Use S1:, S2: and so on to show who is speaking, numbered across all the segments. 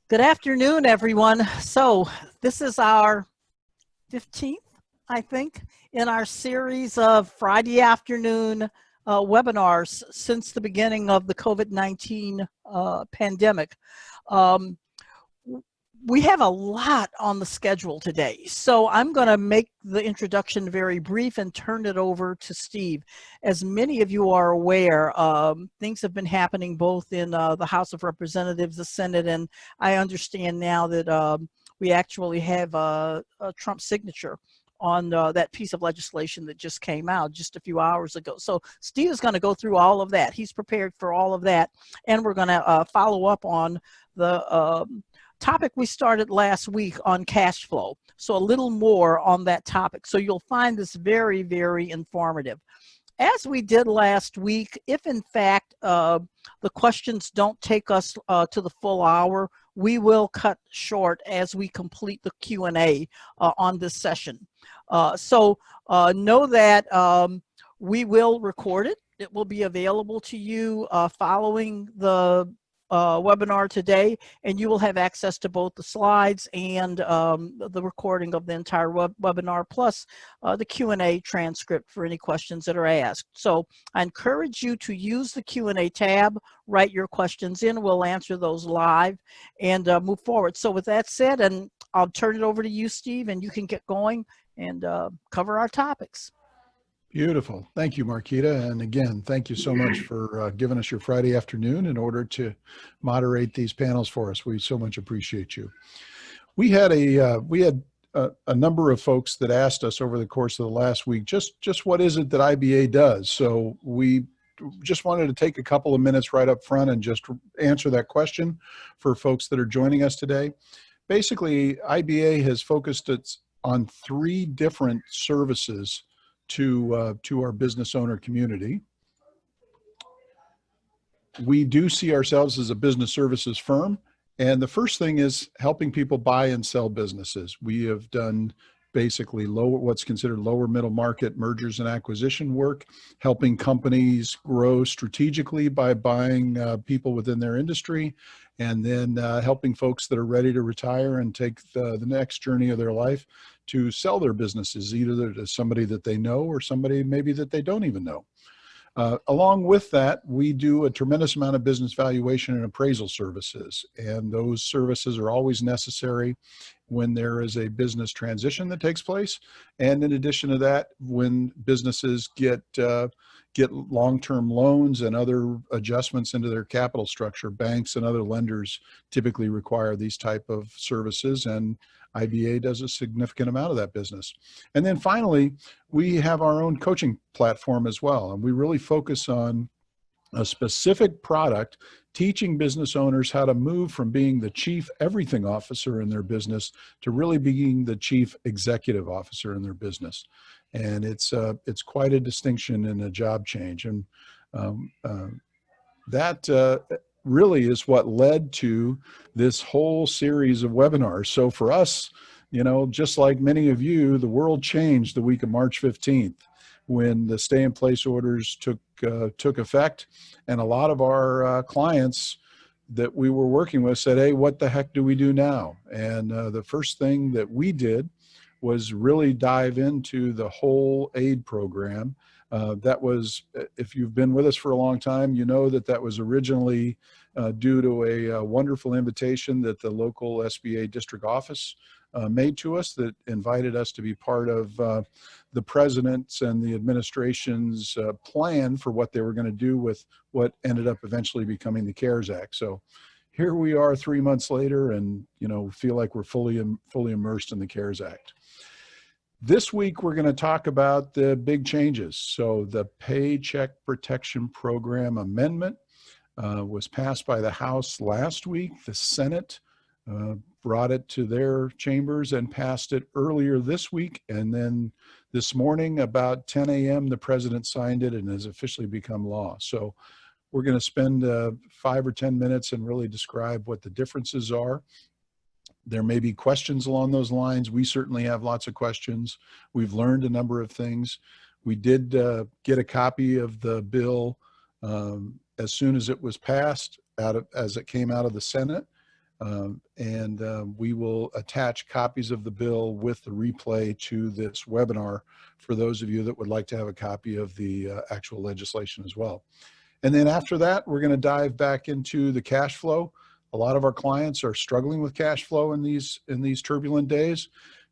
S1: Good afternoon, everyone. So this is our 15th, I think, in our series of Friday afternoon webinars since the beginning of the COVID-19 pandemic. We have a lot on the schedule today, so I'm going to make the introduction very brief and turn it over to Steve. As many of you are aware, things have been happening both in the House of Representatives, the Senate, and I understand now that we actually have a Trump signature on that piece of legislation that just came out just a few hours ago. So Steve is going to go through all of that. He's prepared for all of that, and we're going to follow up on the topic we started last week on cash flow. So a little more on that topic. So you'll find this very, very informative. As we did last week, if in fact the questions don't take us to the full hour, we will cut short as we complete the Q&A on this session. So know that we will record it. It will be available to you following the webinar today, and you will have access to both the slides and the recording of the entire webinar, plus the Q&A transcript for any questions that are asked. So I encourage you to use the Q&A tab, write your questions in, we'll answer those live and move forward. So with that said, and I'll turn it over to you, Steve, and you can get going and cover our topics.
S2: Beautiful. Thank you, Marquita. And again, thank you so much for giving us your Friday afternoon in order to moderate these panels for us. We so much appreciate you. We had a number of folks that asked us over the course of the last week, just what is it that IBA does? So we just wanted to take a couple of minutes right up front and just answer that question for folks that are joining us today. Basically, IBA has focused on 3 different services to our business owner community. We do see ourselves as a business services firm, and the first thing is helping people buy and sell businesses. We have done basically what's considered lower middle market mergers and acquisition work, helping companies grow strategically by buying people within their industry, and then helping folks that are ready to retire and take the next journey of their life to sell their businesses, either to somebody that they know or somebody maybe that they don't even know. Along with that, we do a tremendous amount of business valuation and appraisal services, and those services are always necessary when there is a business transition that takes place. And in addition to that, when businesses get long-term loans and other adjustments into their capital structure, banks and other lenders typically require these type of services, and IBA does a significant amount of that business. And then finally, we have our own coaching platform as well, and we really focus on a specific product, teaching business owners how to move from being the chief everything officer in their business to really being the chief executive officer in their business. And it's quite a distinction and a job change. And that really is what led to this whole series of webinars. So for us, you know, just like many of you, the world changed the week of March 15th when the stay-in-place orders took effect, and a lot of our clients that we were working with said, hey, what the heck do we do now? And the first thing that we did was really dive into the whole aid program. That was, if you've been with us for a long time, you know that was originally due to a wonderful invitation that the local SBA district office made to us that invited us to be part of the president's and the administration's plan for what they were going to do with what ended up eventually becoming the CARES Act. So here we are 3 months later, and feel like we're fully immersed in the CARES Act. This week, we're going to talk about the big changes. So the Paycheck Protection Program amendment was passed by the House last week. The Senate brought it to their chambers and passed it earlier this week. And then this morning, about 10 a.m., the president signed it and has officially become law. So we're going to spend 5 or 10 minutes and really describe what the differences are. There may be questions along those lines. We certainly have lots of questions. We've learned a number of things. We did get a copy of the bill as soon as it was passed, as it came out of the Senate. We will attach copies of the bill with the replay to this webinar for those of you that would like to have a copy of the actual legislation as well. And then after that, we're going to dive back into the cash flow. A lot of our clients are struggling with cash flow in these turbulent days.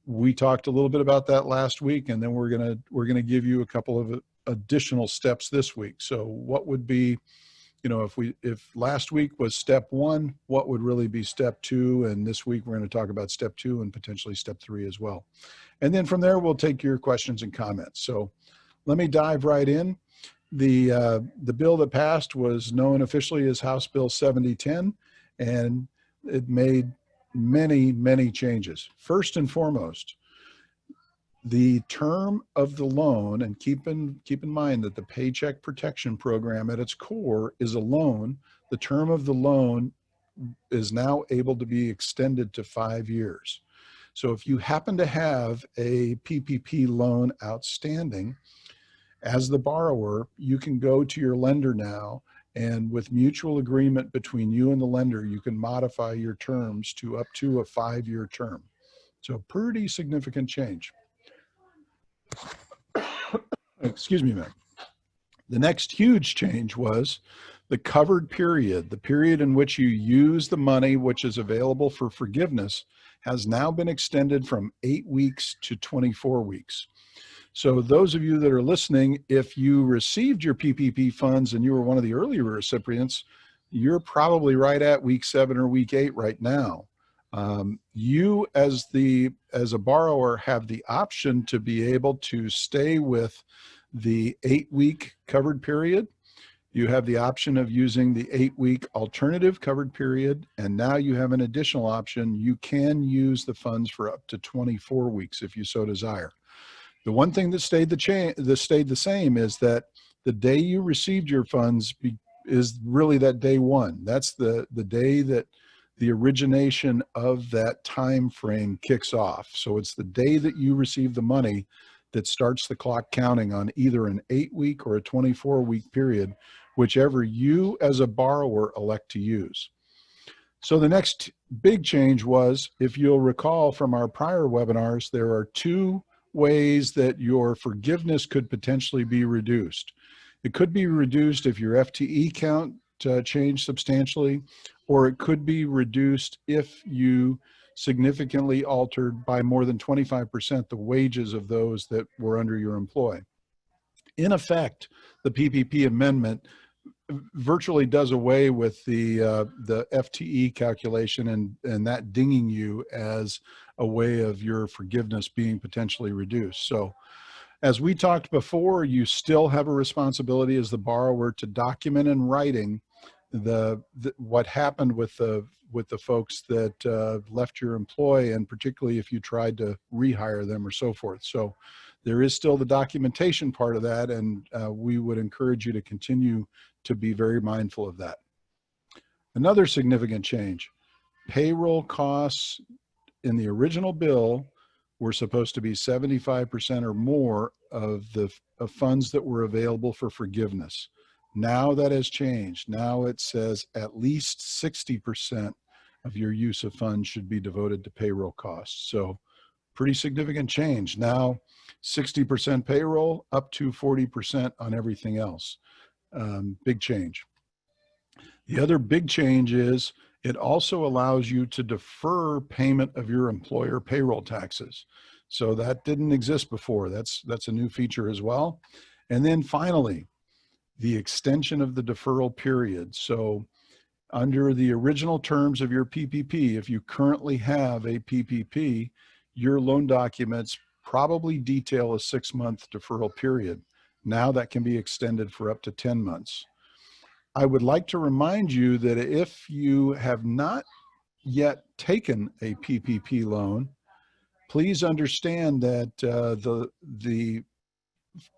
S2: We talked a little bit about that last week, and then we're going to give you a couple of additional steps this week. So what would be, you know, if last week was step one, what would really be step two? And this week we're going to talk about step two and potentially step three as well. And then from there, we'll take your questions and comments. So let me dive right in. The bill that passed was known officially as House Bill 7010, and it made many changes. First and foremost, the term of the loan, and keep in mind that the Paycheck Protection Program at its core is a loan. The term of the loan is now able to be extended to 5 years. So if you happen to have a PPP loan outstanding, as the borrower, you can go to your lender now, and with mutual agreement between you and the lender, you can modify your terms to up to a 5-year term. So pretty significant change. Excuse me, Meg. The next huge change was the covered period. The period in which you use the money which is available for forgiveness has now been extended from 8 weeks to 24 weeks. So those of you that are listening, if you received your PPP funds and you were one of the earlier recipients, you're probably right at week 7 or week 8 right now. You as a borrower have the option to be able to stay with the 8-week covered period. You have the option of using the 8-week alternative covered period, and now you have an additional option. You can use the funds for up to 24 weeks if you so desire. The one thing that stayed the same is that the day you received your funds is really that day one. That's the day that the origination of that time frame kicks off. So it's the day that you receive the money that starts the clock counting on either an 8-week or a 24-week period, whichever you as a borrower elect to use. So the next big change was, if you'll recall from our prior webinars, there are 2 ways that your forgiveness could potentially be reduced. It could be reduced if your FTE count changed substantially, or it could be reduced if you significantly altered by more than 25% the wages of those that were under your employ. In effect, the PPP amendment virtually does away with the FTE calculation and that dinging you as a way of your forgiveness being potentially reduced. So as we talked before, you still have a responsibility as the borrower to document in writing what happened with the folks that left your employ, and particularly if you tried to rehire them or so forth. So there is still the documentation part of that, and we would encourage you to continue to be very mindful of that. Another significant change: payroll costs in the original bill were supposed to be 75% or more of the funds that were available for forgiveness. Now that has changed. Now it says at least 60% of your use of funds should be devoted to payroll costs. So pretty significant change. Now 60% payroll, up to 40% on everything else. Big change. The other big change is it also allows you to defer payment of your employer payroll taxes. So that didn't exist before. That's a new feature as well. And then finally, the extension of the deferral period. So under the original terms of your PPP, if you currently have a PPP, your loan documents probably detail a 6-month deferral period. Now that can be extended for up to 10 months. I would like to remind you that if you have not yet taken a PPP loan, please understand that the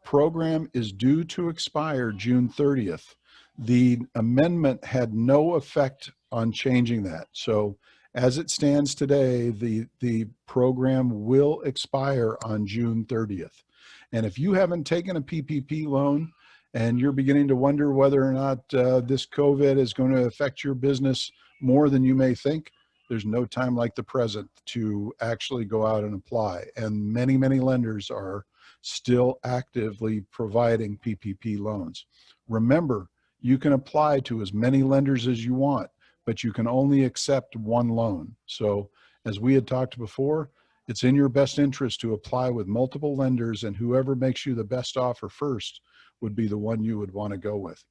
S2: program is due to expire June 30th. The amendment had no effect on changing that. So as it stands today, the program will expire on June 30th. And if you haven't taken a PPP loan and you're beginning to wonder whether or not this COVID is going to affect your business more than you may think, there's no time like the present to actually go out and apply. And many, many lenders are still actively providing PPP loans. Remember, you can apply to as many lenders as you want, but you can only accept one loan. So as we had talked before, it's in your best interest to apply with multiple lenders, and whoever makes you the best offer first would be the one you would want to go with.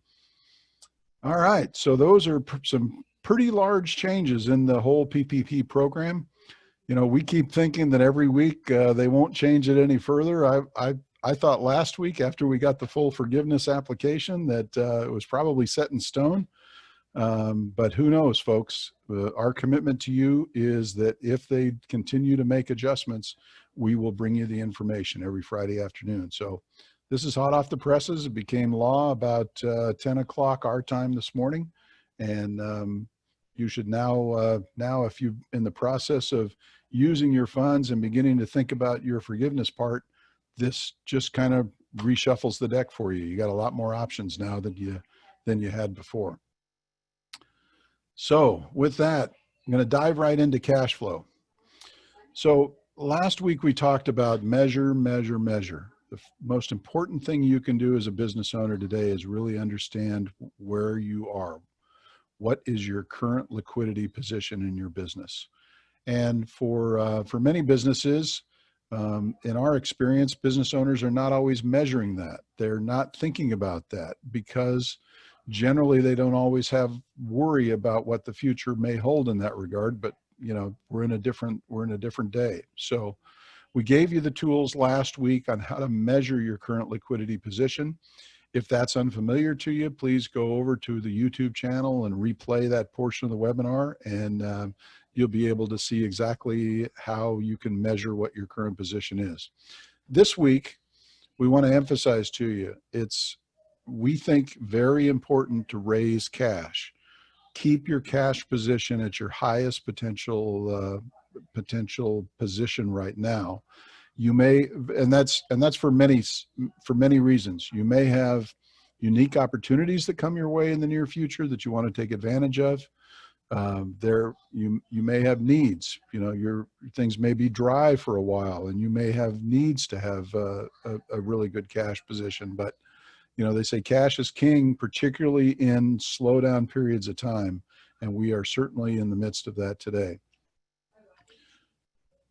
S2: All right, so those are some pretty large changes in the whole PPP program. You know, we keep thinking that every week they won't change it any further. I thought last week after we got the full forgiveness application that it was probably set in stone. But who knows, folks? Our commitment to you is that if they continue to make adjustments, we will bring you the information every Friday afternoon. So this is hot off the presses. It became law about 10 o'clock our time this morning. And you should now, if you're in the process of using your funds and beginning to think about your forgiveness part, this just kind of reshuffles the deck for you. You got a lot more options now than you had before. So with that, I'm going to dive right into cash flow. So last week we talked about measure, measure, measure. The most important thing you can do as a business owner today is really understand where you are. What is your current liquidity position in your business? And for many businesses, in our experience, business owners are not always measuring that. They're not thinking about that because generally they don't always have worry about what the future may hold in that regard. But you know, we're in a different day. So we gave you the tools last week on how to measure your current liquidity position. If that's unfamiliar to you, please go over to the YouTube channel and replay that portion of the webinar, and you'll be able to see exactly how you can measure what your current position is. This week, we want to emphasize to you, we think very important to raise cash. Keep your cash position at your highest potential position right now. You may, and that's for many reasons. You may have unique opportunities that come your way in the near future that you want to take advantage of. You may have needs. You know, your things may be dry for a while, and you may have needs to have a really good cash position. But you know, they say cash is king, particularly in slowdown periods of time, and we are certainly in the midst of that today.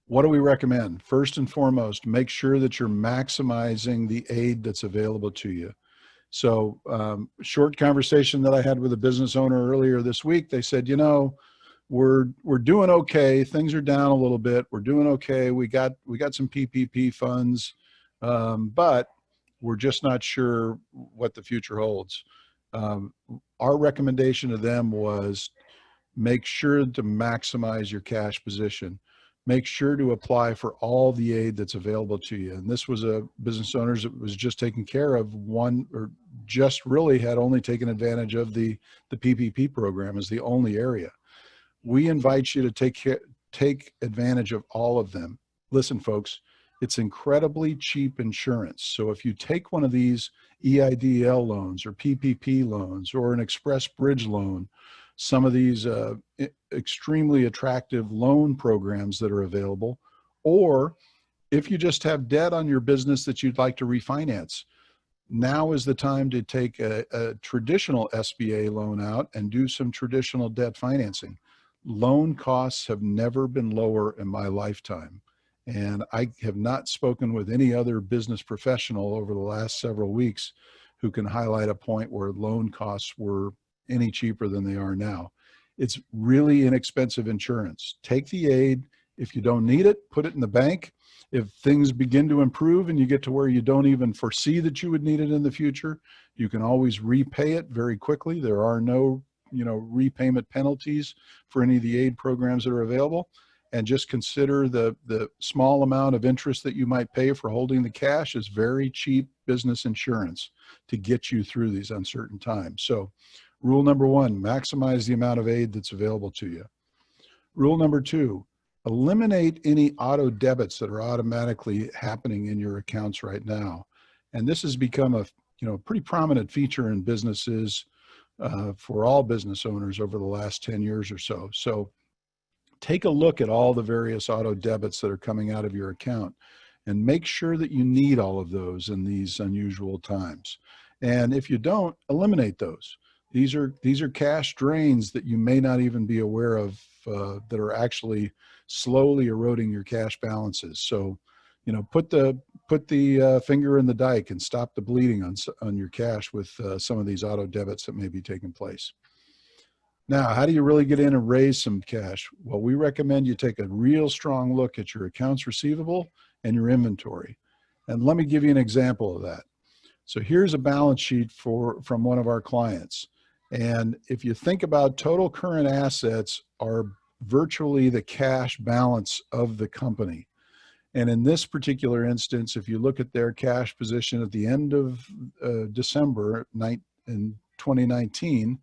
S2: What do we recommend? First and foremost, make sure that you're maximizing the aid that's available to you. So short conversation that I had with a business owner earlier this week, they said, you know, we're doing okay. Things are down a little bit. We're doing okay. We got some PPP funds, but we're just not sure what the future holds. Our recommendation to them was make sure to maximize your cash position. Make sure to apply for all the aid that's available to you. And this was a business owner that was just taking care of one, or just really had only taken advantage of the PPP program as the only area. We invite you to take advantage of all of them. Listen, folks, it's incredibly cheap insurance. So if you take one of these EIDL loans or PPP loans or an express bridge loan, some of these extremely attractive loan programs that are available, or if you just have debt on your business that you'd like to refinance, now is the time to take a traditional SBA loan out and do some traditional debt financing. Loan costs have never been lower in my lifetime. And I have not spoken with any other business professional over the last several weeks who can highlight a point where loan costs were any cheaper than they are now. It's really inexpensive insurance. Take the aid. If you don't need it, put it in the bank. If things begin to improve and you get to where you don't even foresee that you would need it in the future, you can always repay it very quickly. There are no, repayment penalties for any of the aid programs that are available. And just consider the small amount of interest that you might pay for holding the cash is very cheap business insurance to get you through these uncertain times. So rule number one, maximize the amount of aid that's available to you. Rule number two, eliminate any auto debits that are automatically happening in your accounts right now. And this has become a pretty prominent feature in businesses for all business owners over the last 10 years or so. So take a look at all the various auto debits that are coming out of your account and make sure that you need all of those in these unusual times. And if you don't, eliminate those. These are cash drains that you may not even be aware of, that are actually slowly eroding your cash balances. So, put the finger in the dike and stop the bleeding on your cash with some of these auto debits that may be taking place. Now, how do you really get in and raise some cash? Well, we recommend you take a real strong look at your accounts receivable and your inventory. And let me give you an example of that. So here's a balance sheet from one of our clients. And if you think about total current assets are virtually the cash balance of the company. And in this particular instance, if you look at their cash position at the end of December in 2019,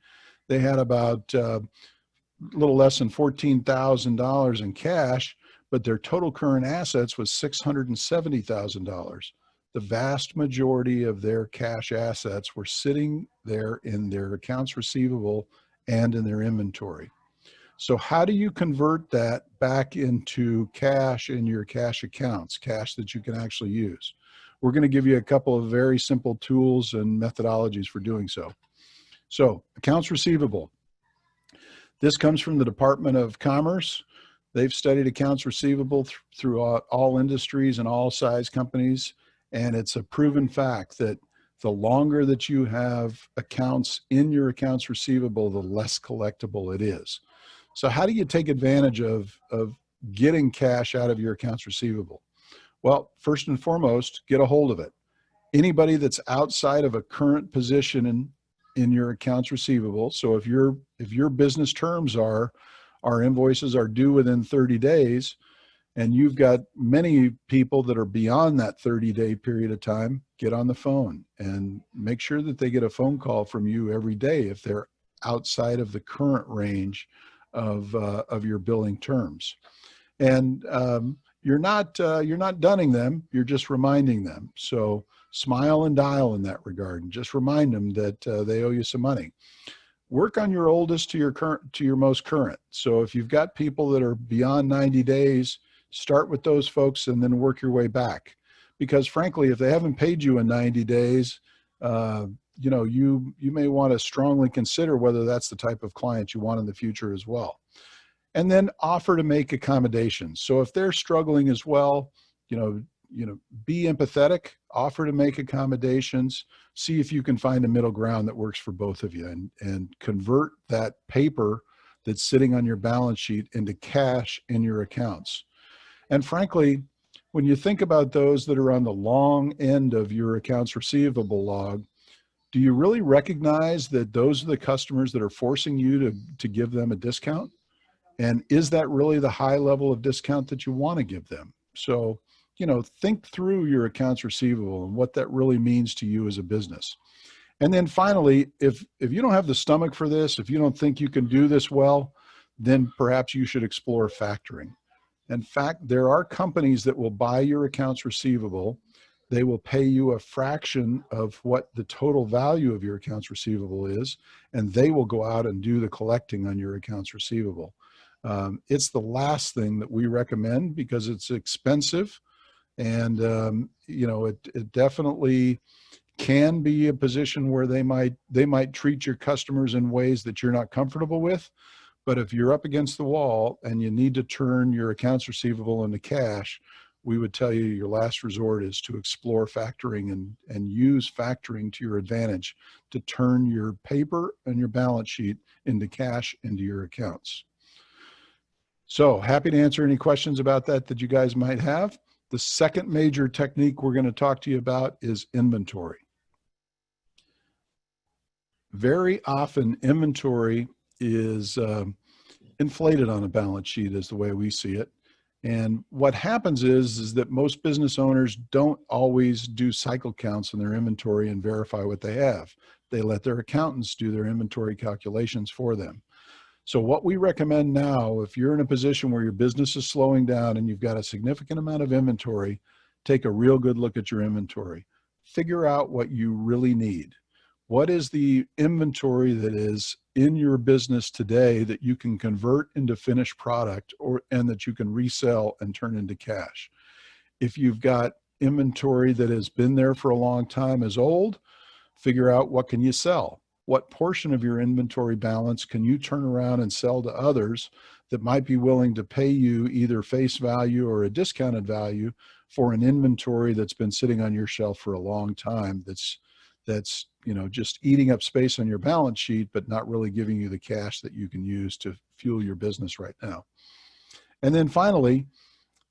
S2: they had about a little less than $14,000 in cash, but their total current assets was $670,000. The vast majority of their cash assets were sitting there in their accounts receivable and in their inventory. So how do you convert that back into cash in your cash accounts, cash that you can actually use? We're going to give you a couple of very simple tools and methodologies for doing so. So accounts receivable. This comes from the Department of Commerce. They've studied accounts receivable throughout all industries and all size companies. And it's a proven fact that the longer that you have accounts in your accounts receivable, the less collectible it is. So how do you take advantage of getting cash out of your accounts receivable? Well, first and foremost, get a hold of it. Anybody that's outside of a current position in your accounts receivable. So if your business terms are, our invoices are due within 30 days, and you've got many people that are beyond that 30-day period of time, get on the phone and make sure that they get a phone call from you every day if they're outside of the current range of your billing terms. And you're not dunning them, you're just reminding them. So smile and dial in that regard, and just remind them that they owe you some money. Work on your oldest to your most current. So if you've got people that are beyond 90 days, start with those folks and then work your way back. Because frankly, if they haven't paid you in 90 days, you may want to strongly consider whether that's the type of client you want in the future as well. And then offer to make accommodations. So if they're struggling as well, be empathetic, offer to make accommodations, see if you can find a middle ground that works for both of you, and convert that paper that's sitting on your balance sheet into cash in your accounts. And frankly, when you think about those that are on the long end of your accounts receivable log, do you really recognize that those are the customers that are forcing you to give them a discount? And is that really the high level of discount that you want to give them? So, think through your accounts receivable and what that really means to you as a business. And then finally, if you don't have the stomach for this, if you don't think you can do this well, then perhaps you should explore factoring. In fact, there are companies that will buy your accounts receivable. They will pay you a fraction of what the total value of your accounts receivable is, and they will go out and do the collecting on your accounts receivable. It's the last thing that we recommend because it's expensive, and it definitely can be a position where they might treat your customers in ways that you're not comfortable with. But if you're up against the wall and you need to turn your accounts receivable into cash, we would tell you your last resort is to explore factoring and use factoring to your advantage to turn your paper and your balance sheet into cash into your accounts. So happy to answer any questions about that you guys might have. The second major technique we're going to talk to you about is inventory. Very often inventory is inflated on a balance sheet is the way we see it. And what happens is that most business owners don't always do cycle counts in their inventory and verify what they have. They let their accountants do their inventory calculations for them. So what we recommend now, if you're in a position where your business is slowing down and you've got a significant amount of inventory, take a real good look at your inventory. Figure out what you really need. What is the inventory that is in your business today that you can convert into finished product and that you can resell and turn into cash? If you've got inventory that has been there for a long time, is old, figure out what can you sell. What portion of your inventory balance can you turn around and sell to others that might be willing to pay you either face value or a discounted value for an inventory that's been sitting on your shelf for a long time, that's just eating up space on your balance sheet but not really giving you the cash that you can use to fuel your business right now. And then finally,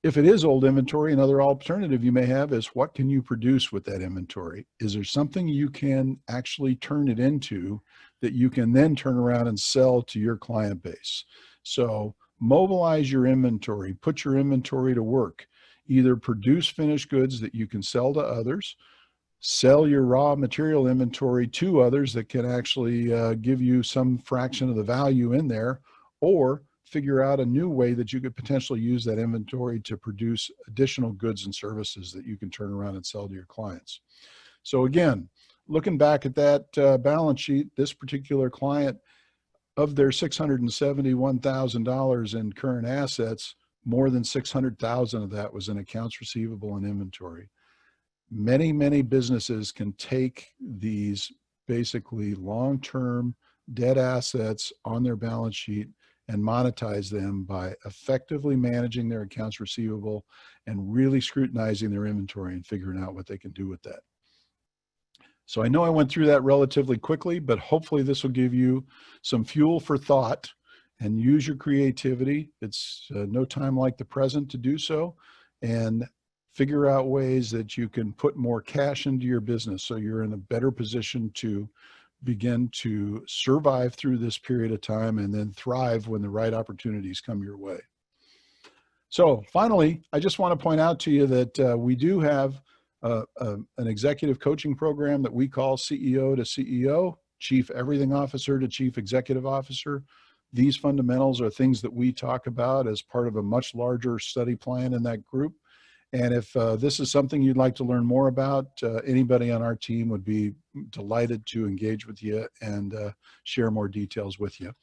S2: if it is old inventory, another alternative you may have is, what can you produce with that inventory? Is there something you can actually turn it into that you can then turn around and sell to your client base? So mobilize your inventory, put your inventory to work. Either produce finished goods that you can sell to others, sell your raw material inventory to others that can actually give you some fraction of the value in there, or figure out a new way that you could potentially use that inventory to produce additional goods and services that you can turn around and sell to your clients. So again, looking back at that balance sheet, this particular client, of their $671,000 in current assets, more than 600,000 of that was in accounts receivable and inventory. Many businesses can take these basically long-term dead assets on their balance sheet and monetize them by effectively managing their accounts receivable and really scrutinizing their inventory and figuring out what they can do with that. So I know I went through that relatively quickly, but hopefully this will give you some fuel for thought and use your creativity. It's no time like the present to do so, and figure out ways that you can put more cash into your business so you're in a better position to begin to survive through this period of time and then thrive when the right opportunities come your way. So finally, I just want to point out to you that we do have an executive coaching program that we call CEO to CEO, Chief Everything Officer to Chief Executive Officer. These fundamentals are things that we talk about as part of a much larger study plan in that group. And if this is something you'd like to learn more about, anybody on our team would be delighted to engage with you and share more details with you.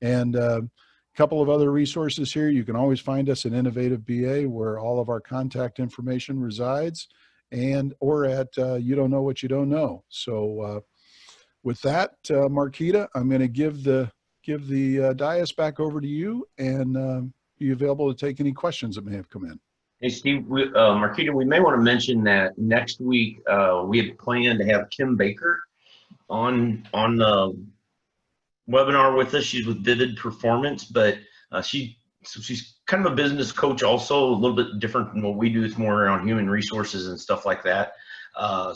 S2: And a couple of other resources here. You can always find us at Innovative BA, where all of our contact information resides, and or at You Don't Know What You Don't Know. So with that, Marquita, I'm going to give the dais back over to you and be available to take any questions that may have come in.
S3: Hey, Steve, Marquita, we may want to mention that next week we had planned to have Kim Baker on the webinar with us. She's with Vivid Performance, but she's kind of a business coach, also a little bit different than what we do. It's more around human resources and stuff like that.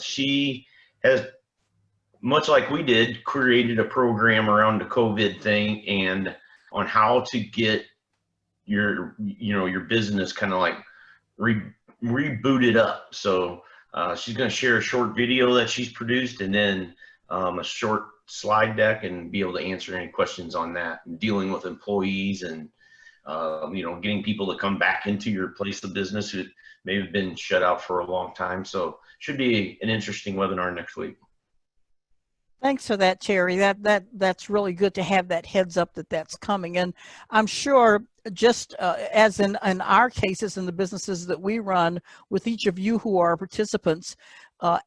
S3: She has, much like we did, created a program around the COVID thing and on how to get your business kind of like rebooted up. So she's going to share a short video that she's produced, and then a short slide deck, and be able to answer any questions on that, and dealing with employees and getting people to come back into your place of business who may have been shut out for a long time. So should be an interesting webinar next week.
S1: Thanks for that, Terry. That's really good to have that heads up that that's coming. And I'm sure, just as in our cases in the businesses that we run, with each of you who are participants,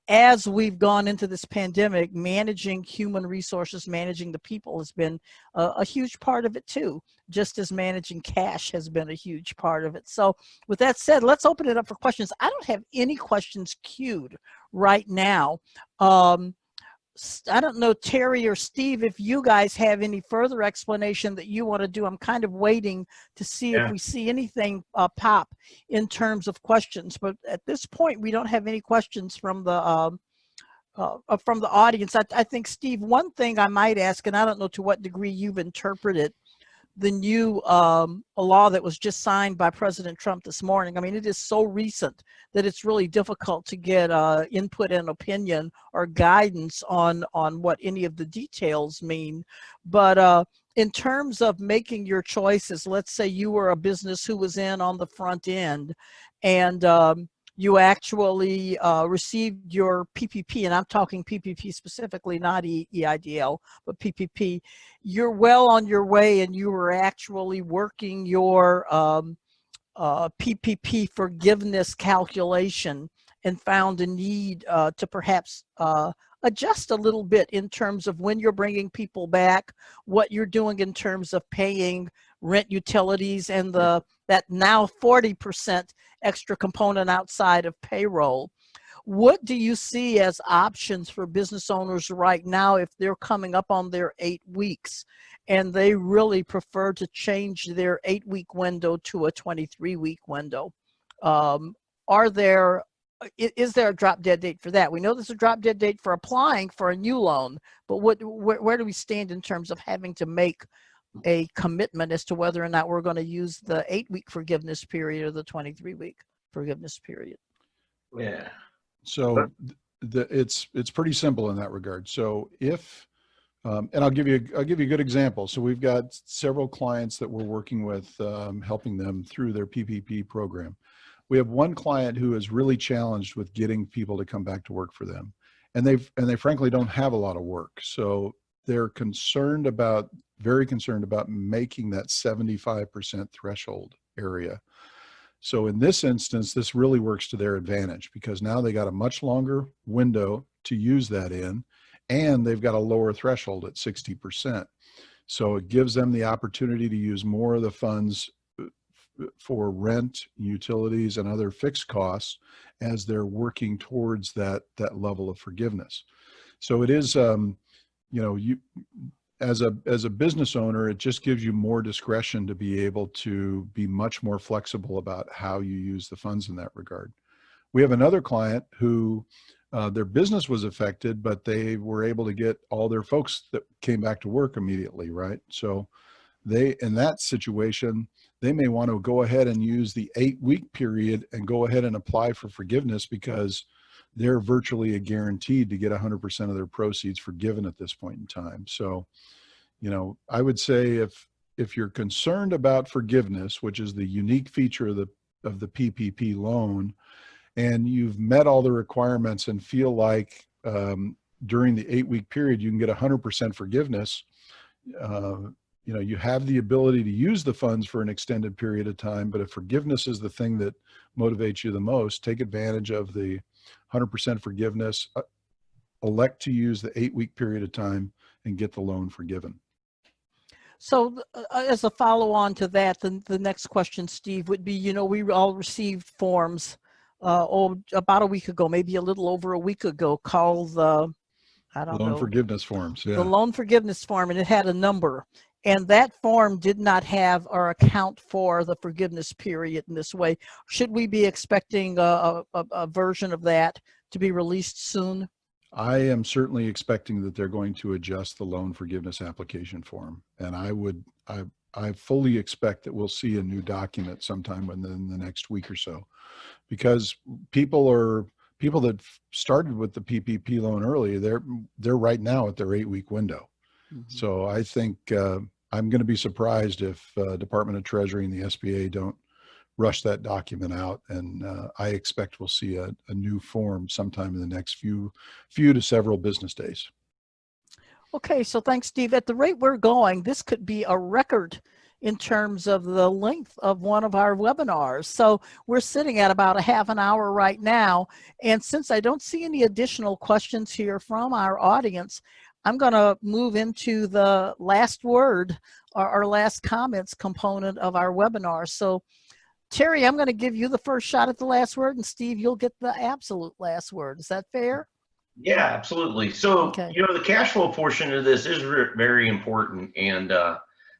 S1: as we've gone into this pandemic, managing human resources, managing the people has been a huge part of it too, just as managing cash has been a huge part of it. So with that said, let's open it up for questions. I don't have any questions queued right now. I don't know, Terry or Steve, if you guys have any further explanation that you want to do. I'm kind of waiting to see if we see anything pop in terms of questions. But at this point, we don't have any questions from the audience. I think, Steve, one thing I might ask, and I don't know to what degree you've interpreted the new law that was just signed by President Trump this morning. I mean, it is so recent that it's really difficult to get input and opinion or guidance on what any of the details mean. But in terms of making your choices, let's say you were a business who was in on the front end, and you actually received your PPP, and I'm talking PPP specifically, not EIDL, but PPP, you're well on your way and you were actually working your PPP forgiveness calculation and found a need to perhaps adjust a little bit in terms of when you're bringing people back, what you're doing in terms of paying rent, utilities, and that now 40% extra component outside of payroll. What do you see as options for business owners right now if they're coming up on their 8 weeks and they really prefer to change their 8-week window to a 23-week window? Is there a drop dead date for that? We know there's a drop dead date for applying for a new loan, but where do we stand in terms of having to make a commitment as to whether or not we're going to use the 8-week forgiveness period or the 23-week forgiveness period?
S3: Yeah.
S2: So it's pretty simple in that regard. So if and I'll give you a good example. So we've got several clients that we're working with, helping them through their PPP program. We have one client who is really challenged with getting people to come back to work for them, and they frankly don't have a lot of work. So they're very concerned about making that 75% threshold area. So in this instance, this really works to their advantage because now they got a much longer window to use that in, and they've got a lower threshold at 60%. So it gives them the opportunity to use more of the funds for rent, utilities, and other fixed costs as they're working towards that level of forgiveness. So it is, as a business owner, it just gives you more discretion to be able to be much more flexible about how you use the funds in that regard. We have another client who their business was affected, but they were able to get all their folks that came back to work immediately, right? So in that situation, they may want to go ahead and use the 8-week period and go ahead and apply for forgiveness because they're virtually guaranteed to get 100% of their proceeds forgiven at this point in time. So, I would say if you're concerned about forgiveness, which is the unique feature of the PPP loan, and you've met all the requirements and feel like during the 8-week period you can get 100% forgiveness, you have the ability to use the funds for an extended period of time. But if forgiveness is the thing that motivates you the most, take advantage of the 100% forgiveness, elect to use the 8-week period of time and get the loan forgiven.
S1: So as a follow on to that, the next question, Steve, would be, we all received forms about a week ago, maybe a little over a week ago, called the
S2: loan forgiveness forms. Yeah.
S1: The loan forgiveness form, and it had a number. And that form did not have or account for the forgiveness period in this way. Should we be expecting a version of that to be released soon?
S2: I am certainly expecting that they're going to adjust the loan forgiveness application form. And I fully expect that we'll see a new document sometime within the next week or so, because people that started with the PPP loan early, they're right now at their 8-week window. Mm-hmm. So I think I'm going to be surprised if Department of Treasury and the SBA don't rush that document out. And I expect we'll see a new form sometime in the next few to several business days.
S1: Okay, so thanks, Steve. At the rate we're going, this could be a record in terms of the length of one of our webinars. So we're sitting at about a half an hour right now. And since I don't see any additional questions here from our audience, I'm going to move into the last word or our last comments component of our webinar. So Terry, I'm going to give you the first shot at the last word, and Steve, you'll get the absolute last word. Is that fair?
S3: Yeah, absolutely. So,
S1: okay.
S3: The cash flow portion of this is very important. And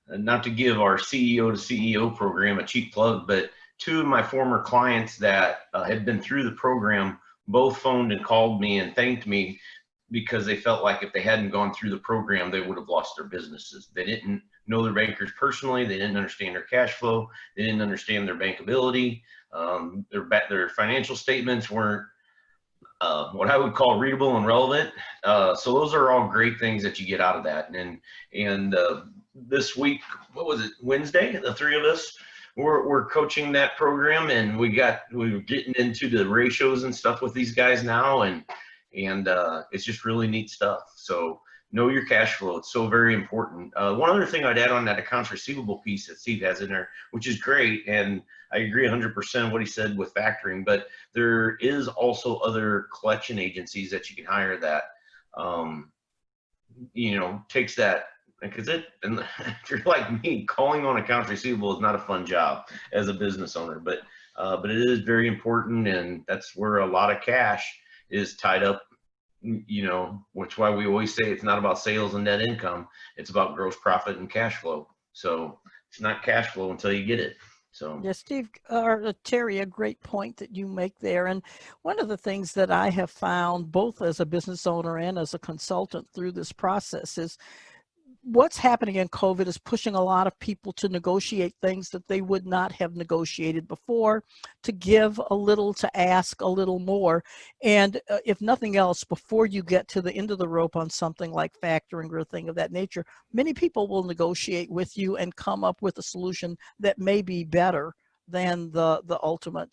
S3: not to give our CEO to CEO program a cheap plug, but 2 of my former clients that had been through the program both phoned and called me and thanked me because they felt like if they hadn't gone through the program, they would have lost their businesses. They didn't know their bankers personally. They didn't understand their cash flow. They didn't understand their bankability. Their financial statements weren't what I would call readable and relevant. So those are all great things that you get out of that. And this week, what was it, Wednesday, the 3 of us we're coaching that program, and we're getting into the ratios and stuff with these guys now, and it's just really neat stuff. So know your cash flow. It's so very important. One other thing I'd add on that accounts receivable piece that Steve has in there, which is great, and I agree 100% what he said with factoring, but there is also other collection agencies that you can hire that, takes that, because and if you're like me, calling on accounts receivable is not a fun job as a business owner, but it is very important, and that's where a lot of cash is tied up, which why we always say it's not about sales and net income, it's about gross profit and cash flow. So it's not cash flow until you get it. So
S1: yeah, Steve, or Terry, a great point that you make there. And one of the things that I have found both as a business owner and as a consultant through this process is what's happening in COVID is pushing a lot of people to negotiate things that they would not have negotiated before, to give a little, to ask a little more. And if nothing else, before you get to the end of the rope on something like factoring or a thing of that nature, many people will negotiate with you and come up with a solution that may be better than the ultimate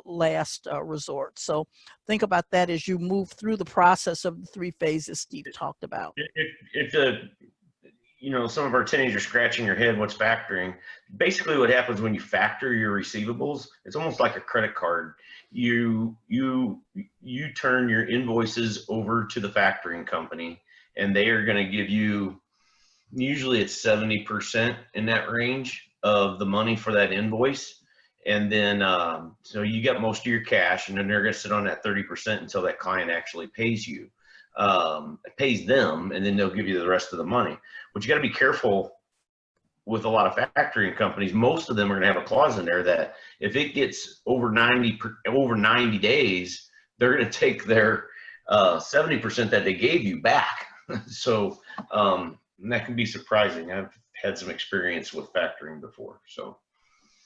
S1: last resort. So think about that as you move through the process of the 3 phases Steve talked about.
S3: Some of our teenagers scratching your head, what's factoring? Basically what happens when you factor your receivables, it's almost like a credit card. You turn your invoices over to the factoring company, and they are going to give you, usually it's 70% in that range of the money for that invoice. And then, so you get most of your cash, and then they're going to sit on that 30% until that client actually pays you. Pays them, and then they'll give you the rest of the money. But you got to be careful with a lot of factoring companies. Most of them are going to have a clause in there that if it gets over 90 days, they're going to take their 70% that they gave you back. So that can be surprising. I've had some experience with factoring before. So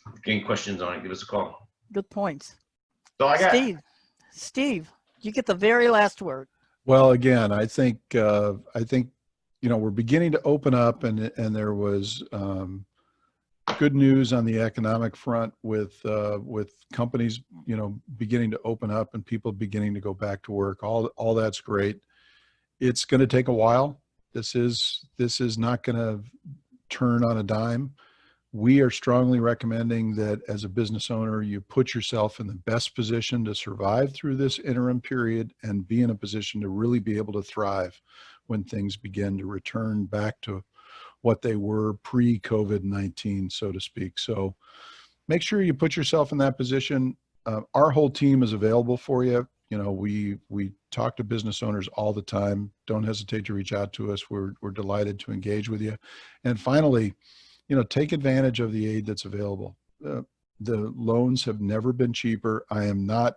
S3: if you have any questions on it, give us a call.
S1: Good points.
S3: So I got
S1: Steve, you get the very last word.
S2: Well, again, I think we're beginning to open up, and there was good news on the economic front with companies beginning to open up and people beginning to go back to work. All that's great. It's going to take a while. This is not going to turn on a dime. We are strongly recommending that as a business owner, you put yourself in the best position to survive through this interim period and be in a position to really be able to thrive when things begin to return back to what they were pre-COVID-19, so to speak. So make sure you put yourself in that position. Our whole team is available for you. We talk to business owners all the time. Don't hesitate to reach out to us. We're delighted to engage with you. And finally, take advantage of the aid that's available. The loans have never been cheaper. I am not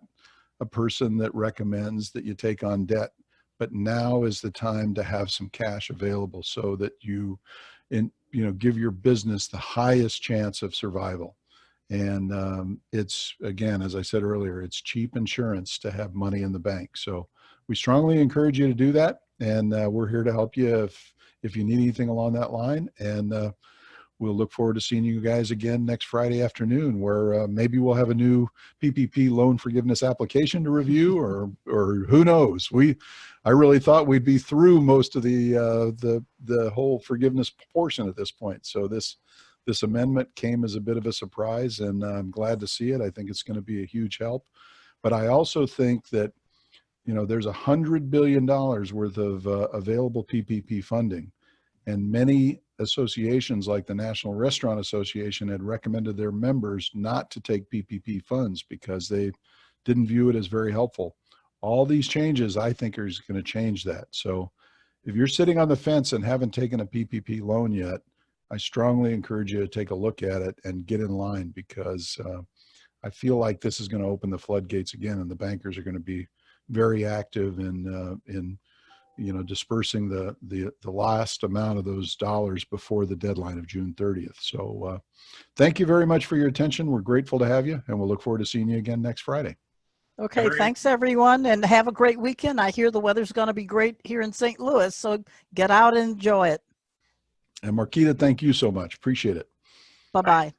S2: a person that recommends that you take on debt, but now is the time to have some cash available so that you give your business the highest chance of survival. And it's, again, as I said earlier, it's cheap insurance to have money in the bank. So we strongly encourage you to do that. And we're here to help you if you need anything along that line. And we'll look forward to seeing you guys again next Friday afternoon, where maybe we'll have a new PPP loan forgiveness application to review, or who knows? I really thought we'd be through most of the whole forgiveness portion at this point. So this amendment came as a bit of a surprise, and I'm glad to see it. I think it's going to be a huge help. But I also think that there's $100 billion worth of available PPP funding, and many associations like the National Restaurant Association had recommended their members not to take PPP funds because they didn't view it as very helpful. All these changes, I think, are going to change that. So if you're sitting on the fence and haven't taken a PPP loan yet, I strongly encourage you to take a look at it and get in line, because I feel like this is going to open the floodgates again, and the bankers are going to be very active in dispersing the last amount of those dollars before the deadline of June 30th. So thank you very much for your attention. We're grateful to have you, and we'll look forward to seeing you again next Friday.
S1: Okay, thanks everyone, and have a great weekend. I hear the weather's going to be great here in St. Louis, so get out and enjoy it.
S2: And Marquita, thank you so much. Appreciate it.
S1: Bye-bye.